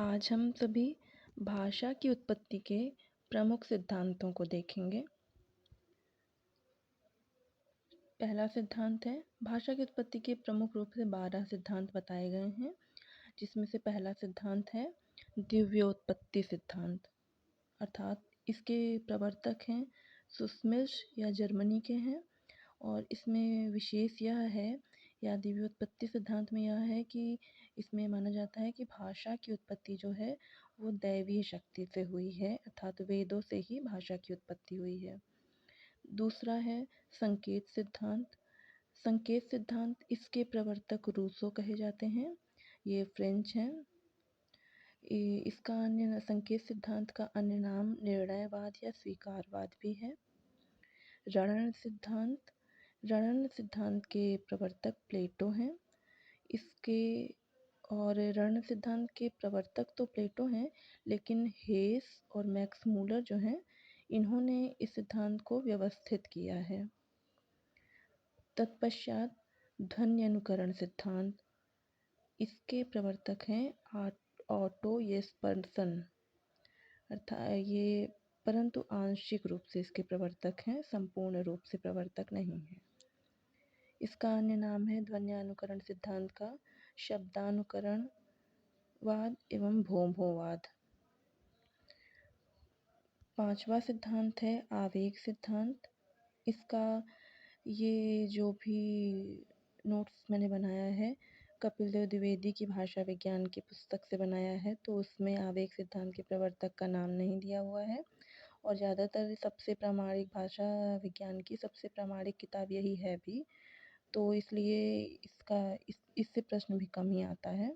आज हम सभी भाषा की उत्पत्ति के प्रमुख सिद्धांतों को देखेंगे। पहला सिद्धांत है, भाषा की उत्पत्ति के प्रमुख रूप से 12 सिद्धांत बताए गए हैं, जिसमें से पहला सिद्धांत है दिव्योत्पत्ति सिद्धांत, अर्थात इसके प्रवर्तक हैं सुस्मिश या जर्मनी के हैं। और इसमें विशेष यह है, या दिव्योत्पत्ति सिद्धांत में यह है कि इसमें माना जाता है कि भाषा की उत्पत्ति जो है वो दैवीय शक्ति से हुई है, अर्थात वेदों से ही भाषा की उत्पत्ति हुई है। दूसरा है संकेत सिद्धांत। संकेत सिद्धांत, इसके प्रवर्तक रूसो कहे जाते हैं, ये फ्रेंच हैं। इसका अन्य संकेत सिद्धांत का अन्य नाम निर्णयवाद या स्वीकारवाद भी है। रणन सिद्धांत, रणन सिद्धांत के प्रवर्तक प्लेटो हैं। इसके और रण सिद्धांत के प्रवर्तक तो प्लेटो हैं, लेकिन हेस और मैक्स मूलर जो हैं, इन्होंने इस सिद्धांत को व्यवस्थित किया है। तत्पश्चात ध्वनि अनुकरण सिद्धांत, इसके प्रवर्तक हैं ऑटो येस्पर्सन, अर्थात ये परंतु आंशिक रूप से इसके प्रवर्तक हैं, संपूर्ण रूप से प्रवर्तक नहीं है। इसका अन्य नाम है ध्वन्यानुकरण सिद्धांत का शब्दानुकरण वाद एवं भोंभोवाद। पांचवा सिद्धांत है आवेग सिद्धांत। इसका ये जो भी नोट्स मैंने बनाया है कपिल देव द्विवेदी की भाषा विज्ञान की पुस्तक से बनाया है, तो उसमें आवेग सिद्धांत के प्रवर्तक का नाम नहीं दिया हुआ है। और ज़्यादातर सबसे प्रामाणिक भाषा विज्ञान की सबसे प्रामाणिक किताब यही है भी, तो इसलिए इससे प्रश्न भी कम ही आता है।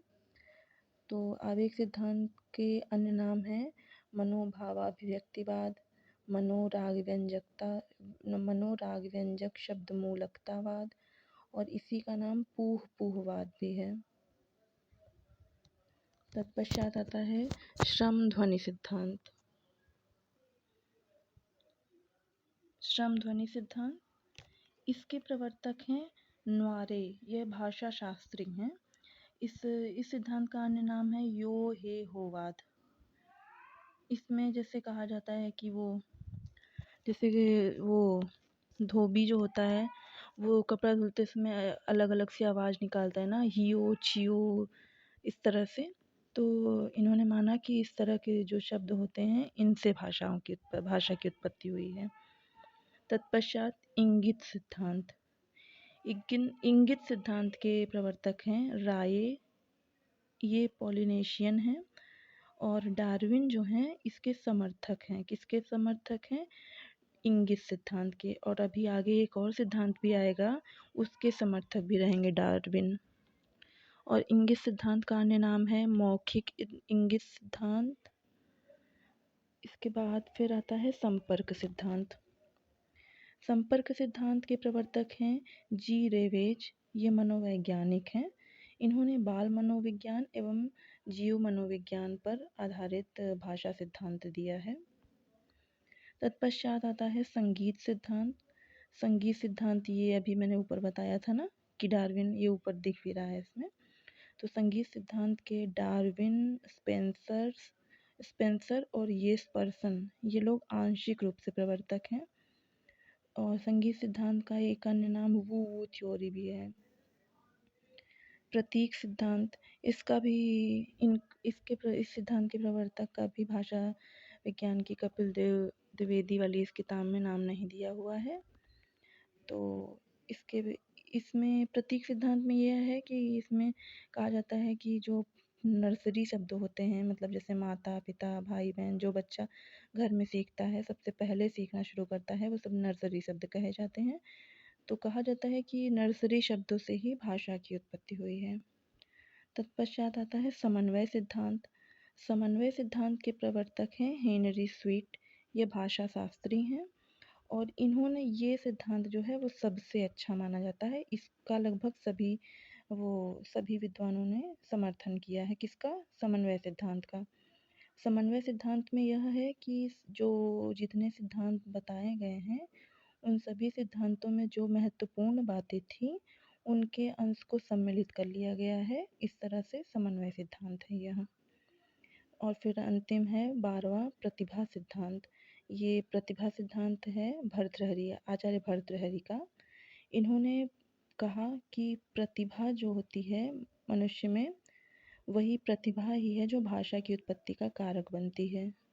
तो आवेग सिद्धांत के अन्य नाम हैं मनोभावाभिव्यक्तिवाद, मनोराग व्यंजक शब्द मूलकतावाद, और इसी का नाम पूहवाद भी है। तत्पश्चात आता है श्रम ध्वनि सिद्धांत। श्रम ध्वनि सिद्धांत, इसके प्रवर्तक हैं न्वारे, यह भाषा शास्त्री हैं। इस सिद्धांत का अन्य नाम है यो हे होवाद। इसमें जैसे कहा जाता है कि जैसे कि वो धोबी जो होता है वो कपड़ा धुलते समय अलग अलग सी आवाज़ निकालता है ना, हियो छियो, इस तरह से। तो इन्होंने माना कि इस तरह के जो शब्द होते हैं इनसे भाषा की उत्पत्ति हुई है। तत्पश्चात इंगित सिद्धांत। इंगित सिद्धांत के प्रवर्तक हैं राये, ये पॉलिनेशियन हैं। और डार्विन जो हैं इसके समर्थक हैं। किसके समर्थक हैं? इंगित सिद्धांत के। और अभी आगे एक और सिद्धांत भी आएगा, उसके समर्थक भी रहेंगे डार्विन। और इंगित सिद्धांत का अन्य नाम है मौखिक इंगित सिद्धांत। इसके बाद फिर आता है संपर्क सिद्धांत। संपर्क सिद्धांत के प्रवर्तक हैं जी रेवेज, ये मनोवैज्ञानिक हैं। इन्होंने बाल मनोविज्ञान एवं जीव मनोविज्ञान पर आधारित भाषा सिद्धांत दिया है। तत्पश्चात आता है संगीत सिद्धांत। संगीत सिद्धांत ये अभी मैंने ऊपर बताया था ना कि डार्विन, ये ऊपर दिख भी रहा है इसमें। तो संगीत सिद्धांत के डार्विन, स्पेंसर और येस्पर्सन, ये लोग आंशिक रूप से प्रवर्तक हैं। और संगीत सिद्धांत का एक अन्य नाम वू थ्योरी भी है। प्रतीक सिद्धांत, इसका भी इस सिद्धांत के प्रवर्तक का भी भाषा विज्ञान की कपिल देव द्विवेदी वाली इस किताब में नाम नहीं दिया हुआ है। तो इसमें प्रतीक सिद्धांत में यह है कि इसमें कहा जाता है कि जो नर्सरी शब्द होते हैं, मतलब जैसे माता पिता भाई बहन, जो बच्चा घर में सीखता है, सबसे पहले सीखना शुरू करता है, वो सब नर्सरी शब्द कहे जाते हैं। तो कहा जाता है कि नर्सरी शब्दों से ही भाषा की उत्पत्ति हुई है। तत्पश्चात आता है समन्वय सिद्धांत। समन्वय सिद्धांत के प्रवर्तक हैं हेनरी स्वीट, ये भाषा शास्त्री हैं। और इन्होंने ये सिद्धांत जो है वो सबसे अच्छा माना जाता है। इसका लगभग सभी विद्वानों ने समर्थन किया है। किसका? समन्वय सिद्धांत का। समन्वय सिद्धांत में यह है कि जो जितने सिद्धांत बताए गए हैं उन सभी सिद्धांतों में जो महत्वपूर्ण बातें थी उनके अंश को सम्मिलित कर लिया गया है। इस तरह से समन्वय सिद्धांत है यह। और फिर अंतिम है 12वां प्रतिभा सिद्धांत। ये प्रतिभा सिद्धांत है भर्तृहरि, आचार्य भर्तृहरि का। इन्होंने कहा कि प्रतिभा जो होती है मनुष्य में, वही प्रतिभा ही है जो भाषा की उत्पत्ति का कारक बनती है।